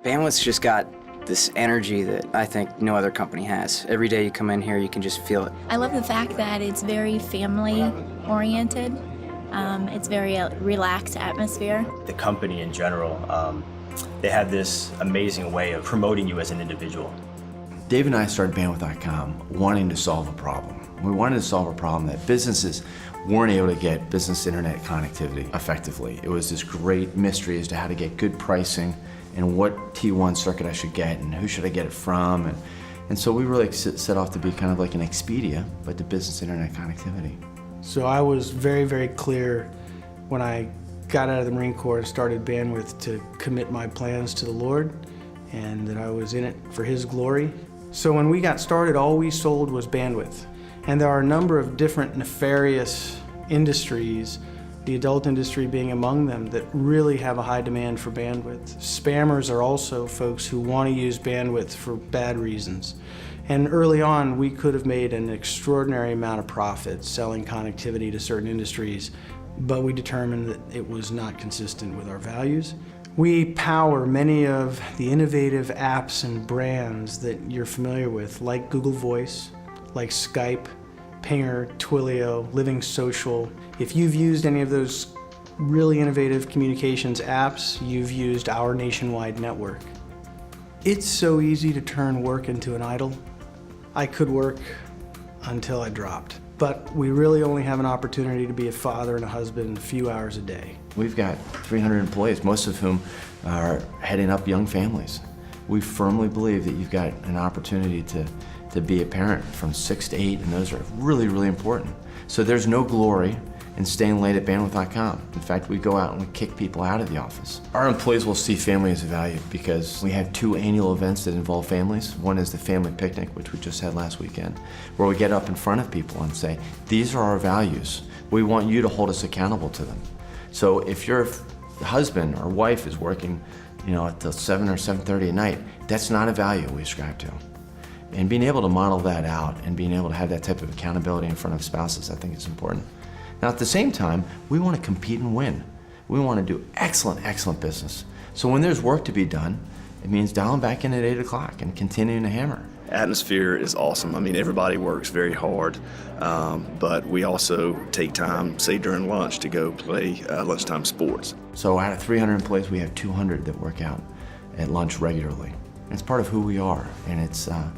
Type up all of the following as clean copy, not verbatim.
Bandwidth's just got this energy that I think no other company has. Every day you come in here, you can just feel it. I love the fact that it's very family-oriented. It's very relaxed atmosphere. The company in general, they have this amazing way of promoting you as an individual. Dave and I started Bandwidth.com wanting to solve a problem. We wanted to solve a problem that businesses weren't able to get business internet connectivity effectively. It was this great mystery as to how to get good pricing and what T1 circuit I should get and who should I get it from. And so we really set off to be kind of like an Expedia, but to business internet connectivity. So I was very, very clear when I got out of the Marine Corps and started Bandwidth to commit my plans to the Lord and that I was in it for His glory. So when we got started, all we sold was bandwidth. And there are a number of different nefarious industries, the adult industry being among them, that really have a high demand for bandwidth. Spammers are also folks who want to use bandwidth for bad reasons. And early on, we could have made an extraordinary amount of profit selling connectivity to certain industries, but we determined that it was not consistent with our values. We power many of the innovative apps and brands that you're familiar with, like Google Voice, like Skype, Pinger, Twilio, Living Social. If you've used any of those really innovative communications apps, you've used our nationwide network. It's so easy to turn work into an idol. I could work until I dropped. But we really only have an opportunity to be a father and a husband a few hours a day. We've got 300 employees, most of whom are heading up young families. We firmly believe that you've got an opportunity to be a parent from 6 to 8, and those are really, really important. So there's no glory in staying late at Bandwidth.com. In fact, we go out and we kick people out of the office. Our employees will see family as a value because we have 2 annual events that involve families. One is the family picnic, which we just had last weekend, where we get up in front of people and say, these are our values. We want you to hold us accountable to them. So if your husband or wife is working, until 7 or 7:30 at night, that's not a value we ascribe to. And being able to model that out and being able to have that type of accountability in front of spouses, I think is important. Now at the same time, we want to compete and win. We want to do excellent, excellent business. So when there's work to be done, it means dialing back in at 8 o'clock and continuing to hammer. Atmosphere is awesome. I mean, everybody works very hard, but we also take time, say during lunch, to go play lunchtime sports. So out of 300 employees, we have 200 that work out at lunch regularly. And it's part of who we are, and it's a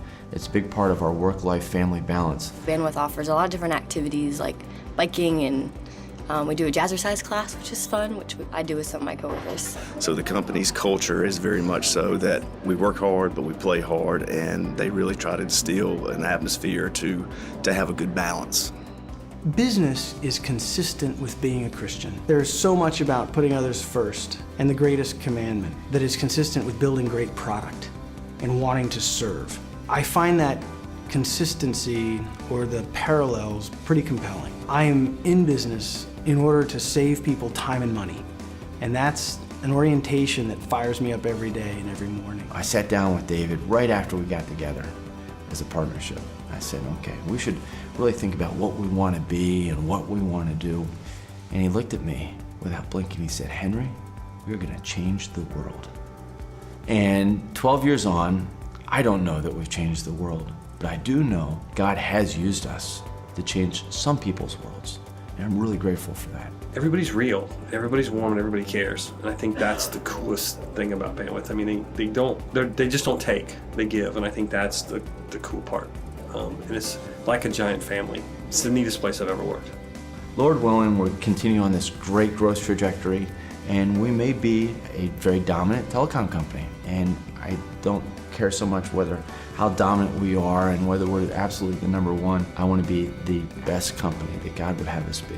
big part of our work-life family balance. Bandwidth offers a lot of different activities like biking, and we do a jazzercise class, which is fun, which I do with some of my coworkers. So the company's culture is very much so that we work hard, but we play hard, and they really try to instill an atmosphere to have a good balance. Business is consistent with being a Christian. There's so much about putting others first and the greatest commandment that is consistent with building great product and wanting to serve. I find that consistency or the parallels pretty compelling. I am in business in order to save people time and money, and that's an orientation that fires me up every day and every morning. I sat down with David right after we got together as a partnership. I said, okay, we should really think about what we want to be and what we want to do. And he looked at me without blinking. He said, Henry, we're going to change the world. And 12 years on, I don't know that we've changed the world, but I do know God has used us to change some people's worlds. And I'm really grateful for that. Everybody's real, everybody's warm, and everybody cares. And I think that's the coolest thing about Bandwidth. I mean, they just don't take, they give. And I think that's the cool part. And it's like a giant family. It's the neatest place I've ever worked. Lord willing, we'll continue on this great growth trajectory, and we may be a very dominant telecom company. And I don't care so much how dominant we are and whether we're absolutely the number one. I want to be the best company that God would have us be.